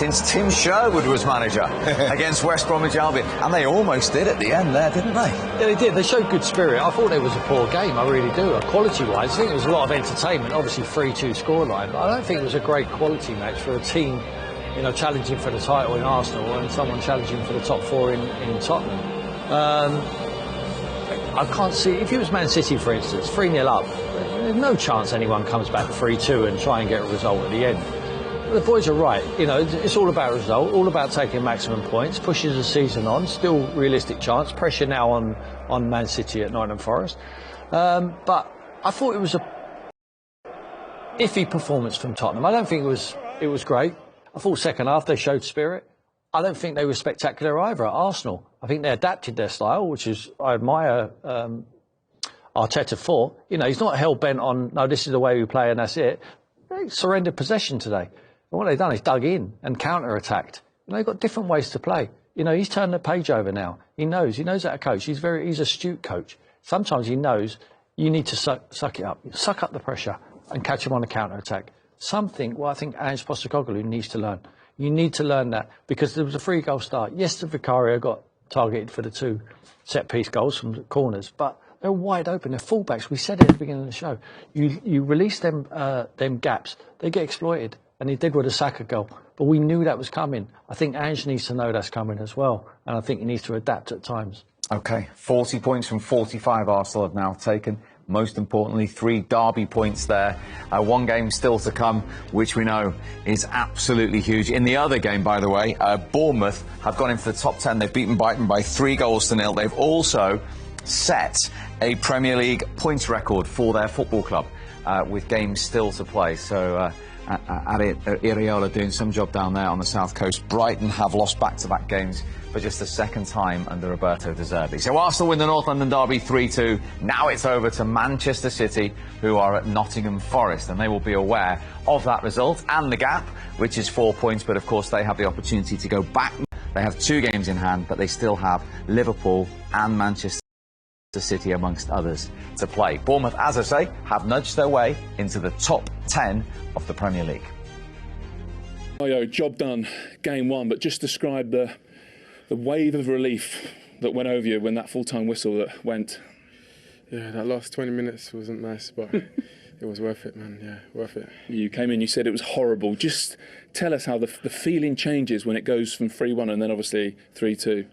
since Tim Sherwood was manager against West Bromwich Albion. And they almost did at the end there, didn't they? Yeah, they did. They showed good spirit. I thought it was a poor game, I really do. Quality-wise, I think it was a lot of entertainment, obviously 3-2 scoreline, but I don't think it was a great quality match for a team, you know, challenging for the title in Arsenal and someone challenging for the top four in Tottenham. I can't see, if it was Man City, for instance, 3-0 up, there's no chance anyone comes back 3-2 and try and get a result at the end. The boys are right, you know, it's all about result, all about taking maximum points, pushing the season on, still realistic chance, pressure now on Man City at Nottingham Forest. But I thought it was a iffy performance from Tottenham. I don't think it was great. I thought second half they showed spirit. I don't think they were spectacular either at Arsenal. I think they adapted their style, which is, I admire Arteta for. You know, he's not hell-bent on, no, this is the way we play and that's it. They surrendered possession today. And what they've done is dug in and counter-attacked. And they've got different ways to play. You know, he's turned the page over now. He knows how to coach. He's an astute coach. Sometimes he knows you need to suck it up. Suck up the pressure and catch him on a counter-attack. Something, well, I think Ange Postecoglou needs to learn. You need to learn that because there was a 3-goal start. Yes, the Vicario got targeted for the 2 set-piece goals from the corners, but they're wide open. They're fullbacks. We said it at the beginning of the show. You release them gaps, they get exploited, and he did with a Saka goal. But we knew that was coming. I think Ange needs to know that's coming as well, and I think he needs to adapt at times. OK, 40 points from 45 Arsenal have now taken. Most importantly, 3 derby points there. 1 game still to come, which we know is absolutely huge. In the other game, by the way, Bournemouth have gone into the top 10. They've beaten Brighton by 3-0. They've also set a Premier League points record for their football club with games still to play. So Iriola doing some job down there on the south coast. Brighton have lost back-to-back games for just the second time under Roberto De Zerbi. So Arsenal win the North London derby 3-2. Now it's over to Manchester City, who are at Nottingham Forest, and they will be aware of that result and the gap, which is 4 points. But of course, they have the opportunity to go back. They have 2 games in hand, but they still have Liverpool and Manchester City, amongst others, to play. Bournemouth, as I say, have nudged their way into the top 10 of the Premier League. Oh, job done, game 1, but just describe the wave of relief that went over you when that full-time whistle that went. Yeah, that last 20 minutes wasn't nice, but it was worth it, man. Yeah, worth it. You came in, you said it was horrible. Just tell us how the feeling changes when it goes from 3-1 and then obviously 3-2.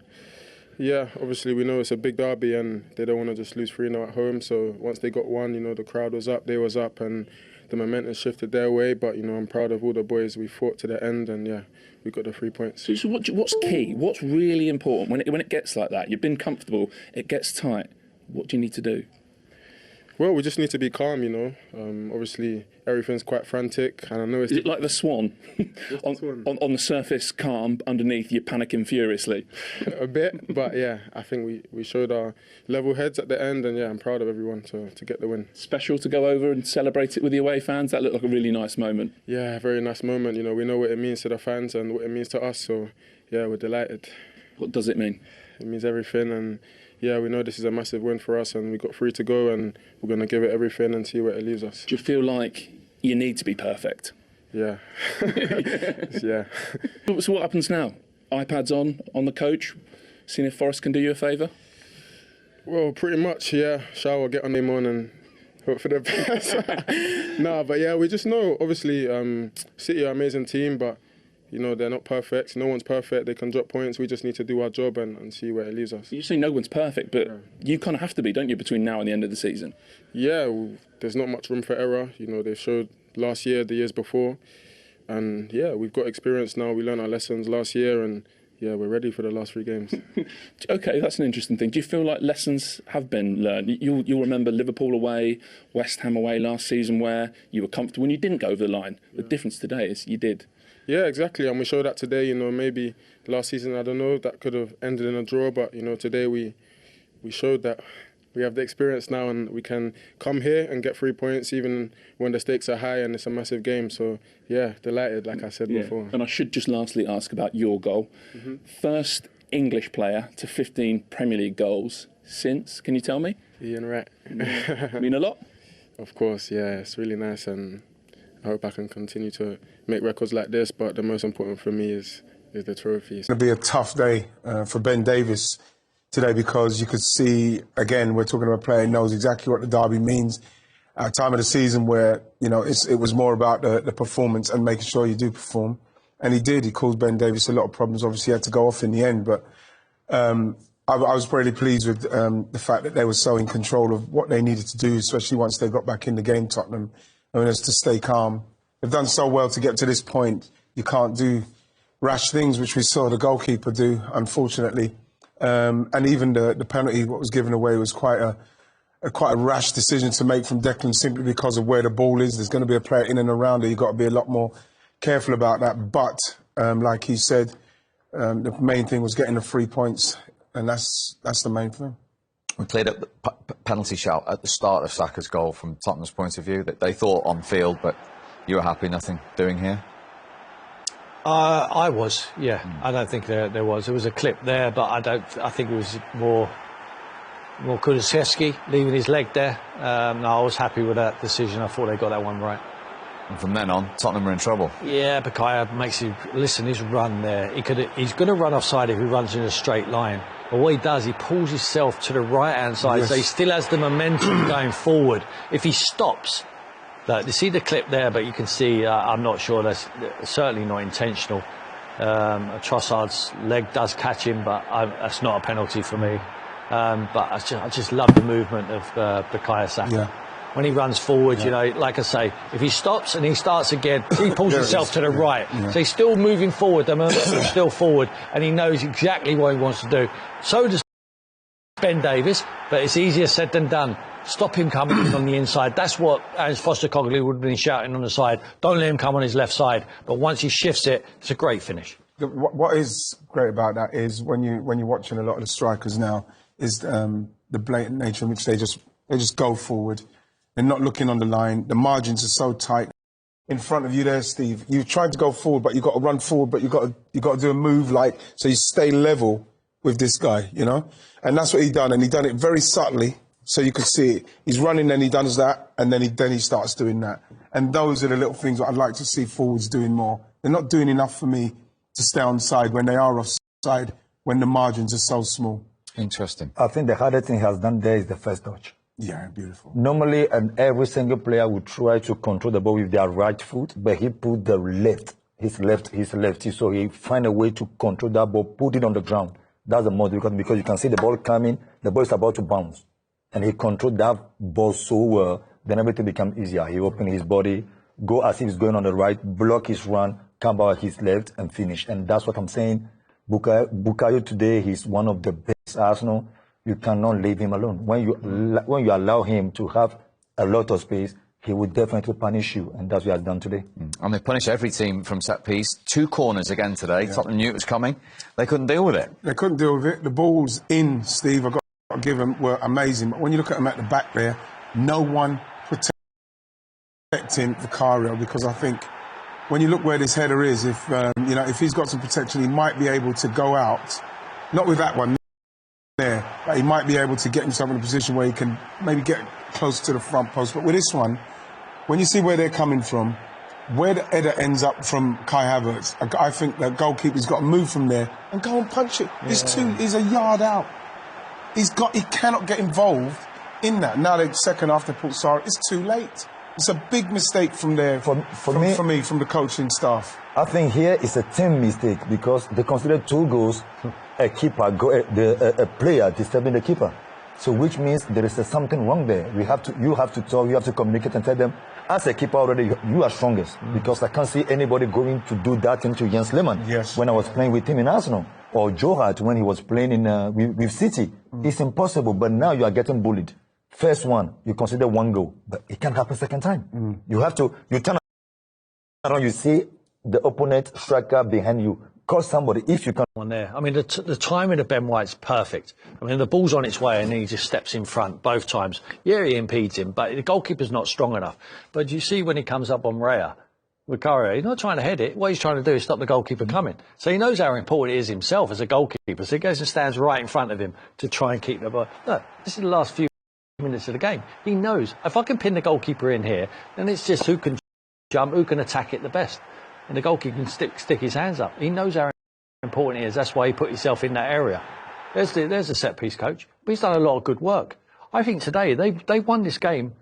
Yeah, obviously we know it's a big derby and they don't want to just lose 3-0 at home. So once they got one, you know, the crowd was up, they was up, and the momentum shifted their way. But, you know, I'm proud of all the boys. We fought to the end and, yeah, we got the 3 points. So what's key? What's really important when it gets like that? You've been comfortable, it gets tight. What do you need to do? Well, we just need to be calm, you know. Obviously, everything's quite frantic, and I know it's... Is it like the Swan? on the surface, calm, underneath, you're panicking furiously? A bit, but yeah, I think we showed our level heads at the end, and yeah, I'm proud of everyone to get the win. Special to go over and celebrate it with the away fans? That looked like a really nice moment. Yeah, very nice moment. You know, we know what it means to the fans and what it means to us, so yeah, we're delighted. What does it mean? It means everything, and yeah, we know this is a massive win for us, and we've got 3 to go, and we're going to give it everything and see where it leaves us. Do you feel like you need to be perfect? Yeah. Yeah. So what happens now? iPads on the coach, seeing if Forest can do you a favour? Well, pretty much, yeah. Shower, get on them on and hope for the best. No, but yeah, we just know, obviously, City are an amazing team, but you know, they're not perfect. No one's perfect. They can drop points. We just need to do our job and see where it leaves us. You say no one's perfect, but you kind of have to be, don't you, between now and the end of the season? Yeah, there's not much room for error. You know, they showed last year, the years before. And yeah, we've got experience now. We learned our lessons last year, and yeah, we're ready for the last 3 games. OK, that's an interesting thing. Do you feel like lessons have been learned? You'll remember Liverpool away, West Ham away last season, where you were comfortable and you didn't go over the line. The difference today is you did. Yeah, exactly, and we showed that today. You know, maybe last season, I don't know, that could have ended in a draw, but you know, today we showed that we have the experience now, and we can come here and get 3 points even when the stakes are high and it's a massive game. So yeah, delighted, like I said before. And I should just lastly ask about your goal. First English player to 15 Premier League goals since, can you tell me? Ian Wright. Mean a lot? Of course, yeah, it's really nice, and I hope I can continue to make records like this. But the most important for me is the trophy. It's going to be a tough day for Ben Davies today, because you could see, again, we're talking about a player who knows exactly what the derby means at a time of the season where, you know, it was more about the performance and making sure you do perform. And he did. He caused Ben Davies a lot of problems. Obviously, he had to go off in the end. But I was really pleased with the fact that they were so in control of what they needed to do, especially once they got back in the game, Tottenham. I mean, it's to stay calm. They've done so well to get to this point. You can't do rash things, which we saw the goalkeeper do, unfortunately. And even the penalty, what was given away, was quite a rash decision to make from Declan, simply because of where the ball is. There's going to be a player in and around it. You've got to be a lot more careful about that. But like he said, the main thing was getting the 3 points, and that's the main thing. We played at the penalty shout at the start of Saka's goal from Tottenham's point of view, that they thought on field, but you were happy nothing doing here? I was, yeah. I don't think there was. There was a clip there, but I think it was more Kulusevski leaving his leg there. No, I was happy with that decision. I thought they got that one right. And from then on, Tottenham were in trouble. Yeah, Bakaya makes you listen. His run there, he's going to run offside if he runs in a straight line. But what he does, he pulls himself to the right-hand side, so he still has the momentum going forward. If he stops, you see the clip there, but you can see, I'm not sure, that's certainly not intentional. Trossard's leg does catch him, but that's not a penalty for me. But I just love the movement of Bukayo Saka. Yeah. When he runs forward, you know, like I say, if he stops and he starts again, he pulls himself to the right. Yeah. So he's still moving forward, the momentum's still forward, and he knows exactly what he wants to do. So does Ben Davies, but it's easier said than done. Stop him coming in on the inside. That's what Ernst Foster-Cogley would have been shouting on the side. Don't let him come on his left side. But once he shifts it, it's a great finish. What is great about that is when you're watching a lot of the strikers now, is the blatant nature in which they just go forward. They're not looking on the line. The margins are so tight. In front of you there, Steve, you tried to go forward, but you've got to run forward, but you've got to do a move so you stay level with this guy, you know? And that's what he done, and he done it very subtly, so you could see it. He's running, and he does that, and then he starts doing that. And those are the little things that I'd like to see forwards doing more. They're not doing enough for me to stay on side when they are offside, when the margins are so small. Interesting. I think the hardest thing he has done there is the first touch. Yeah, beautiful. Normally, and every single player would try to control the ball with their right foot, but he put his lefty, so he find a way to control that ball, put it on the ground. That's the most difficult, because you can see the ball coming, the ball is about to bounce. And he controlled that ball so well, then everything becomes easier. He opened his body, go as if he's going on the right, block his run, come back his left, and finish. And that's what I'm saying. Bukayo today, he's one of the best Arsenal. You cannot leave him alone. When you allow him to have a lot of space, he will definitely punish you, and that's what he has done today. And they punish every team from set piece. 2 corners again today. Yeah. Tottenham knew it was coming. They couldn't deal with it. They couldn't deal with it. The balls in, Steve, I've got to give them, were amazing. But when you look at them at the back there, no one protecting Vicario, because I think when you look where this header is, if he's got some protection, he might be able to go out. Not with that one there, but he might be able to get himself in a position where he can maybe get close to the front post. But with this one, when you see where they're coming from, where the header ends up from Kai Havertz, I think the goalkeeper's got to move from there and go and punch it. Yeah. He's a yard out. He cannot get involved in that. Now the second after Pulsar, it's too late. It's a big mistake from there, from the coaching staff. I think here it's a team mistake, because they consider 2 goals, a player disturbing the keeper. So which means there is something wrong there. You have to talk, you have to communicate and tell them, as a keeper already, you are strongest, because I can't see anybody going to do that into Jens Lehmann. Yes. When I was playing with him in Arsenal, or Joe Hart when he was playing with City. It's impossible, but now you are getting bullied. First one, you consider 1 goal, but it can't happen second time. You turn around, you see the opponent striker behind you. Call somebody if you can. One there. I mean, the timing of Ben White's perfect. I mean, the ball's on its way and then he just steps in front both times. Yeah, he impedes him, but the goalkeeper's not strong enough. But you see when he comes up on Raya, Vicario, he's not trying to head it. What he's trying to do is stop the goalkeeper coming. So he knows how important it is himself as a goalkeeper. So he goes and stands right in front of him to try and keep the ball. Look, this is the last few minutes of the game. He knows if I can pin the goalkeeper in here, then it's just who can jump, who can attack it the best? And the goalkeeper can stick his hands up. He knows how important it is. That's why he put himself in that area. There's the set-piece coach. But he's done a lot of good work. I think today they won this game.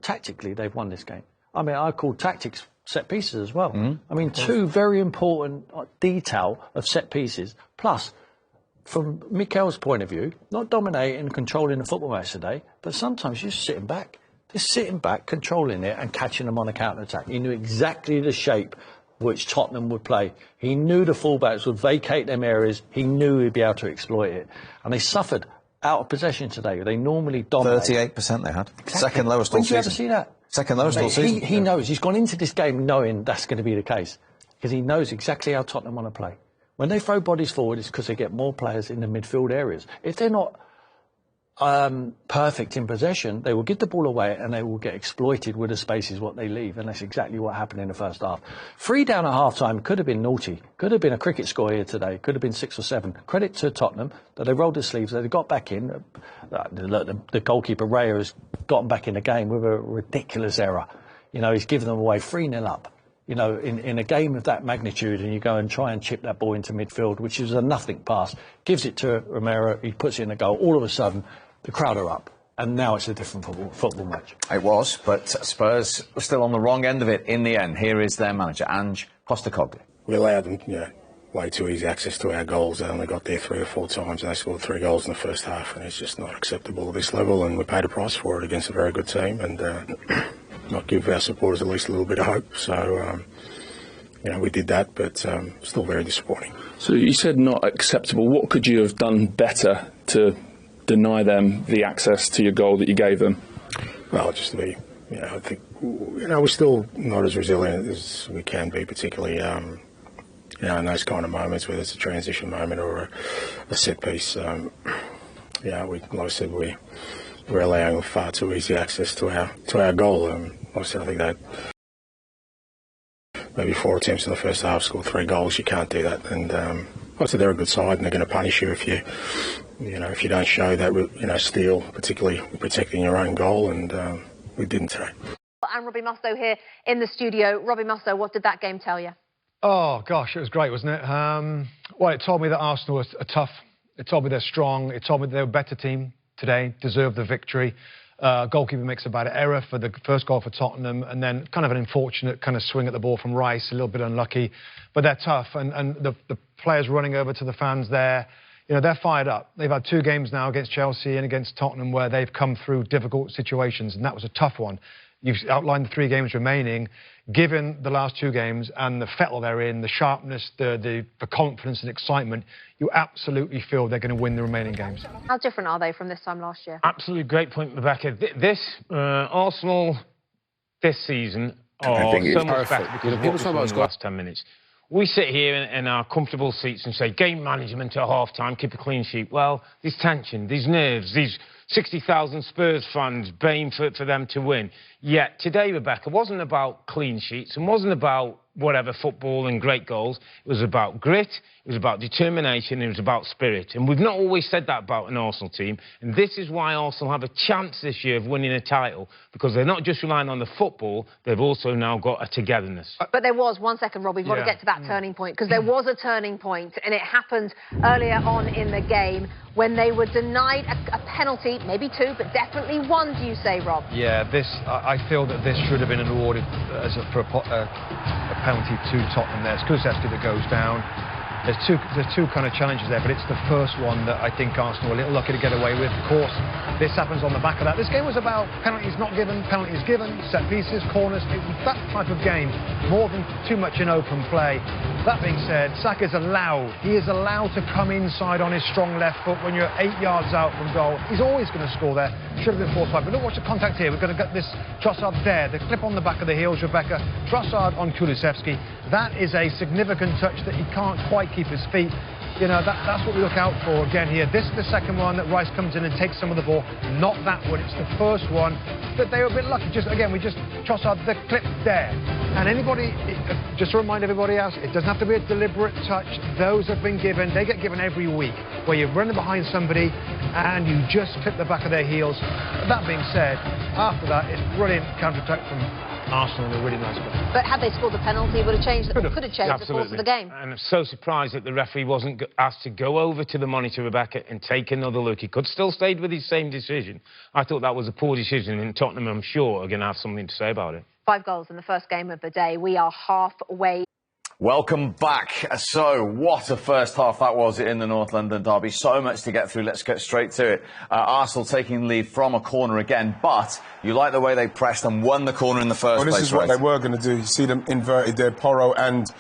Tactically, they've won this game. I mean, I call tactics set pieces as well. I mean, two very important detail of set pieces. Plus, from Mikel's point of view, not dominating and controlling the football match today, but sometimes just sitting back. Just sitting back, controlling it and catching them on a counter-attack. He knew exactly the shape which Tottenham would play. He knew the fullbacks would vacate them areas. He knew he'd be able to exploit it. And they suffered out of possession today. They normally dominate. 38% they had. Exactly. Second lowest all season. When did you ever see that? Second lowest all season. He knows. He's gone into this game knowing that's going to be the case. Because he knows exactly how Tottenham want to play. When they throw bodies forward, it's because they get more players in the midfield areas. If they're not perfect in possession, they will give the ball away and they will get exploited with the spaces what they leave. And that's exactly what happened in the first half. 3 down at half-time could have been naughty. Could have been a cricket score here today. Could have been 6 or 7. Credit to Tottenham that they rolled their sleeves. They got back in. The goalkeeper, Raya, has gotten back in the game with a ridiculous error. You know, he's given them away 3-0 up. You know, in a game of that magnitude, and you go and try and chip that ball into midfield, which is a nothing pass, gives it to Romero, he puts it in the goal. All of a sudden, the crowd are up, and now it's a different football match. It was, but Spurs were still on the wrong end of it in the end. Here is their manager, Ange Postecoglou. We allowed them, way too easy access to our goals. They only got there 3 or 4 times, and they scored 3 goals in the first half, and it's just not acceptable at this level, and we paid a price for it against a very good team, and not give our supporters at least a little bit of hope. So, we did that, but still very disappointing. So you said not acceptable. What could you have done better to deny them the access to your goal that you gave them? Well, just to be, I think, we're still not as resilient as we can be, particularly, in those kind of moments, whether it's a transition moment or a set piece. Like I said, we're allowing far too easy access to our goal. Obviously, I think that maybe 4 attempts in the first half, scored 3 goals. You can't do that. And obviously, they're a good side, and they're going to punish you if you don't show that steel, particularly protecting your own goal. And we didn't today. And Robbie Mustoe here in the studio. Robbie Mustoe, what did that game tell you? Oh gosh, it was great, wasn't it? Well, it told me that Arsenal are tough. It told me they're strong. It told me they're a better team today, deserved the victory. Goalkeeper makes a bad error for the first goal for Tottenham, and then kind of an unfortunate kind of swing at the ball from Rice, a little bit unlucky. But they're tough, and the players running over to the fans there, they're fired up. They've had 2 games now against Chelsea and against Tottenham where they've come through difficult situations, and that was a tough one. You've outlined the 3 games remaining. Given the last 2 games and the fettle they're in, the sharpness, the confidence and excitement, you absolutely feel they're going to win the remaining games. How different are they from this time last year? Absolutely great point, Rebecca. Arsenal this season are so much better because of what we've done in the last 10 minutes. We sit here in our comfortable seats and say game management at half-time, keep a clean sheet. Well, there's tension, there's nerves, these 60,000 Spurs fans baying for them to win. Yet today, Rebecca, wasn't about clean sheets and wasn't about whatever football and great goals. It was about grit, it was about determination, it was about spirit. And we've not always said that about an Arsenal team. And this is why Arsenal have a chance this year of winning a title, because they're not just relying on the football, they've also now got a togetherness. But there was, 1 second, Rob, we've got to get to that turning point, because there was a turning point, and it happened earlier on in the game when they were denied a penalty, maybe 2, but definitely 1, do you say, Rob? Yeah, I feel that this should have been awarded for a penalty to Tottenham there. It's Kulusevski that goes down. There's two kind of challenges there, but it's the first one that I think Arsenal are a little lucky to get away with. Of course, this happens on the back of that. This game was about penalties not given, penalties given, set pieces, corners. It was that type of game, more than too much in open play. That being said, Saka's allowed. He is allowed to come inside on his strong left foot when you're 8 yards out from goal. He's always going to score there. Should have been forced by. But look, watch the contact here. We're going to get this Trossard there. The clip on the back of the heels, Rebecca. Trossard on Kulusevski. That is a significant touch that he can't quite keep his feet. That's what we look out for again here. This is the second one that Rice comes in and takes some of the ball. Not that one. It's the first one. But they were a bit lucky. Trossard, the clip there. And anybody, just to remind everybody else, it doesn't have to be a deliberate touch. Those have been given. They get given every week, where you're running behind somebody and you just clip the back of their heels. But that being said, after that, it's brilliant counter-attack from Arsenal in a really nice way. But had they scored the penalty, it would have changed. Could have changed the course of the game. And I'm so surprised that the referee wasn't asked to go over to the monitor, Rebecca, and take another look. He could still stayed with his same decision. I thought that was a poor decision, and Tottenham, I'm sure, are going to have something to say about it. 5 goals in the first game of the day. We are halfway. Welcome back. So, what a first half that was in the North London derby. So much to get through. Let's get straight to it. Arsenal taking lead from a corner again, but you like the way they pressed and won the corner in the first place. Well, this is what they were going to do. You see them inverted there, Porro and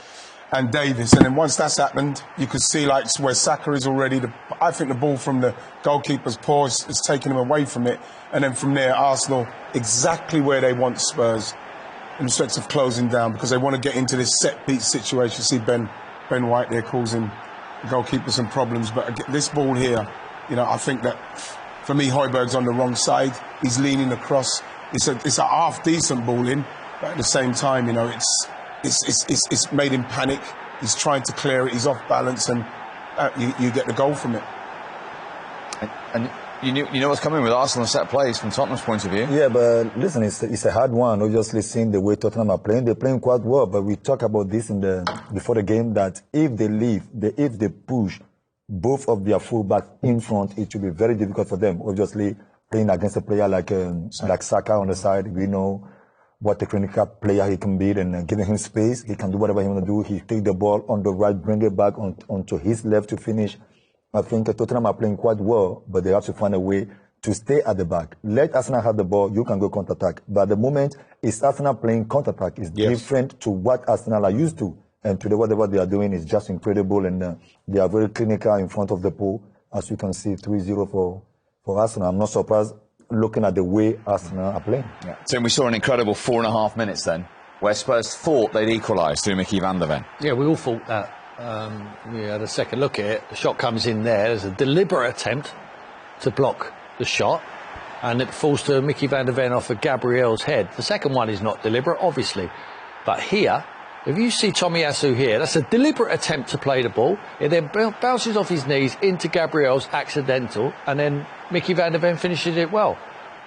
Davis. And then once that's happened, you could see like where Saka is already. I think the ball from the goalkeeper's paws is taking him away from it. And then from there, Arsenal exactly where they want Spurs in respect of closing down, because they want to get into this set-piece situation. See Ben White there causing the goalkeeper some problems. But this ball here, you know, I think that, for me, Højbjerg's on the wrong side. He's leaning across. It's a half-decent ball in, but at the same time, you know, it's made him panic. He's trying to clear it. He's off balance, and you get the goal from it. And you know what's coming with Arsenal set plays from Tottenham's point of view. Yeah, but listen, it's a hard one. Obviously, seeing the way Tottenham are playing, they're playing quite well. But we talk about this before the game, that if they push both of their fullbacks in front, it will be very difficult for them. Obviously, playing against a player like Saka on the side, we know what a clinical player he can be, and giving him space, he can do whatever he want to do. He take the ball on the right, bring it back onto his left to finish. I think Tottenham are playing quite well, but they have to find a way to stay at the back. Let Arsenal have the ball, you can go counter-attack. But at the moment, it's Arsenal playing counter-attack. It's different to what Arsenal are used to. And today, whatever they are doing is just incredible, and they are very clinical in front of the pool. As you can see, 3-0 for Arsenal. I'm not surprised looking at the way Arsenal are playing. Yeah. So we saw an incredible 4.5 minutes then, where Spurs thought they'd equalise through Mickey van der Ven. Yeah, we all thought that. We had a second look at it. The shot comes in there. There's a deliberate attempt to block the shot, and it falls to Mickey van der Ven off of Gabriel's head. The second one is not deliberate, obviously. But here, if you see Tomiyasu here, that's a deliberate attempt to play the ball. It then bounces off his knees into Gabriel's, accidental, and then Mickey van der Ven finishes it well.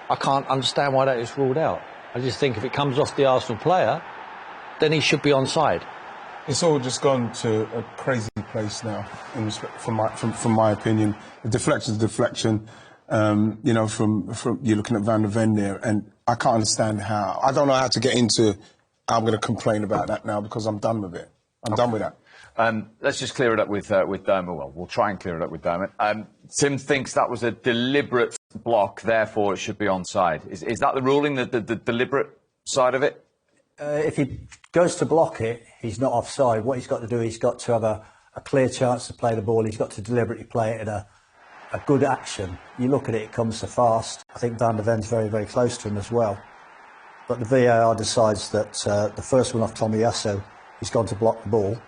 I can't understand why that is ruled out. I just think if it comes off the Arsenal player, then he should be onside. It's all just gone to a crazy place now, in respect, from my opinion. The deflection's deflection. You know, from you're looking at Van der Ven there, and I can't understand how. I don't know how to get into. I'm going to complain about that now because I'm done with it. I'm done with that. Let's just clear it up with Dermot. Well, we'll try and clear it up with Dermot. Tim thinks that was a deliberate block, therefore it should be onside. Is that the ruling, the deliberate side of it? If he goes to block it, he's not offside. What he's got to do, he's got to have a clear chance to play the ball. He's got to deliberately play it in a good action. You look at it, it comes so fast. I think Van der Ven's very, very close to him as well. But the VAR decides that the first one off Tomiyasu, he's gone to block the ball,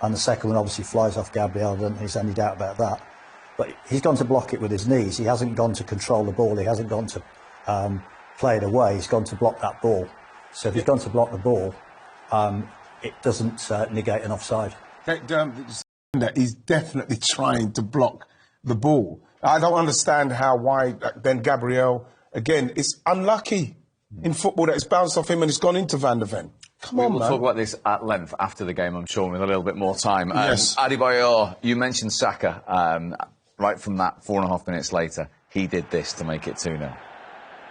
and the second one obviously flies off Gabriel. I don't think there's any doubt about that. But he's gone to block it with his knees. He hasn't gone to control the ball. He hasn't gone to play it away. He's gone to block that ball. So if he's gone to block the ball, it doesn't negate an offside. He's definitely trying to block the ball. I don't understand why then Gabriel, again, it's unlucky in football that it's bounced off him and it's gone into Van der Ven. Come on, We'll talk about this at length after the game, I'm sure, with a little bit more time. Yes. Adebayor, you mentioned Saka. Right from that 4.5 minutes later, he did this to make it 2-0.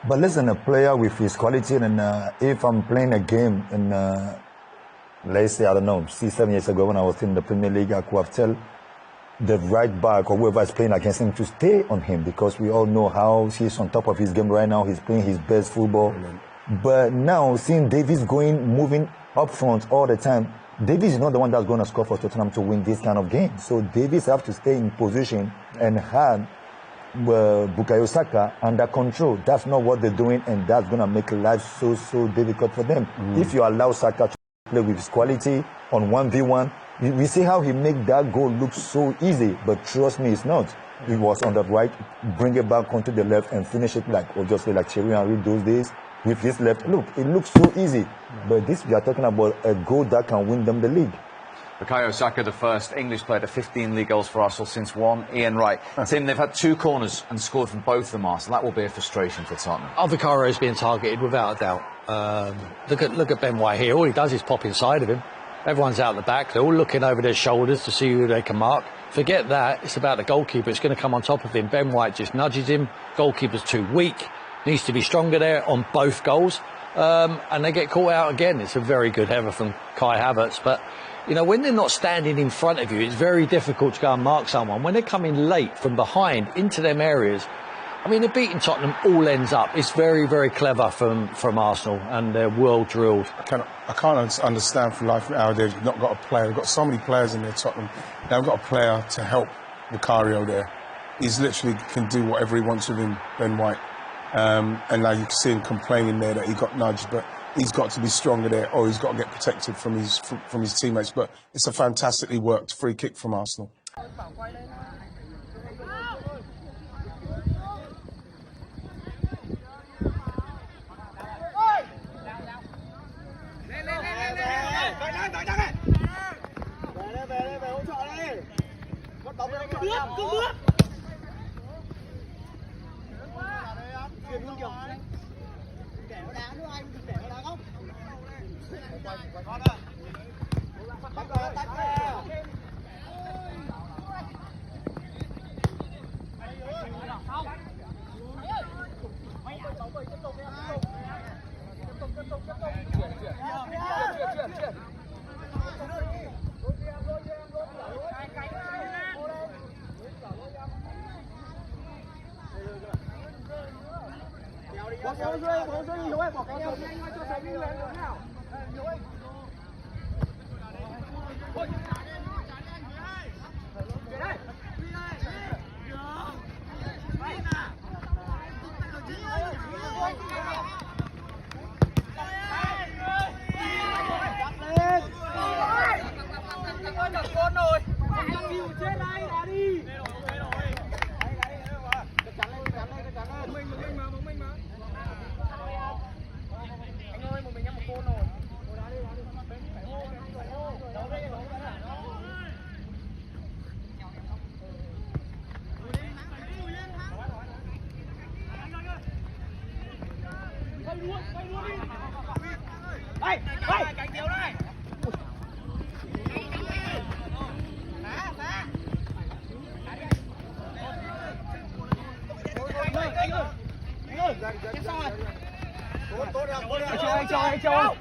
But listen, a player with his quality, and if I'm playing a game, and let's say, I don't know, 6-7 years ago when I was in the Premier League, I could have tell the right back or whoever is playing against him to stay on him, because we all know how he's on top of his game right now. He's playing his best football. But now, seeing Davies moving up front all the time, Davies is not the one that's going to score for Tottenham to win this kind of game. So Davies have to stay in position and have Bukayo Saka under control. That's not what they're doing, and that's going to make life so difficult for them. If you allow Saka to play with his quality on 1v1, we see how he make that goal look so easy, but trust me, it's not. He was on the right, bring it back onto the left and finish it like Thierry Henry those days with his left. Look, it looks so easy, but this we are talking about a goal that can win them the league. Bukayo Saka, the first English player to 15 league goals for Arsenal since one. Ian Wright. Tim, they've had 2 corners and scored from both of them, Arsenal. That will be a frustration for Tottenham. Bukayo is being targeted without a doubt. Look at Ben White here. All he does is pop inside of him. Everyone's out the back. They're all looking over their shoulders to see who they can mark. Forget that. It's about the goalkeeper. It's going to come on top of him. Ben White just nudges him. Goalkeeper's too weak. Needs to be stronger there on both goals. And they get caught out again. It's a very good header from Kai Havertz. But, you know, when they're not standing in front of you, it's very difficult to go and mark someone. When they're coming late from behind into them areas, I mean, they're beating Tottenham all ends up. It's very, very clever from Arsenal, and they're well drilled. I can't understand for life how they've not got a player. They've got so many players in there, Tottenham. They haven't got a player to help Bukayo there. He's literally can do whatever he wants with him, Ben White. And now you can see him complaining there that he got nudged, but he's got to be stronger there, or he's got to get protected from his teammates. But it's a fantastically worked free kick from Arsenal. Anh Châu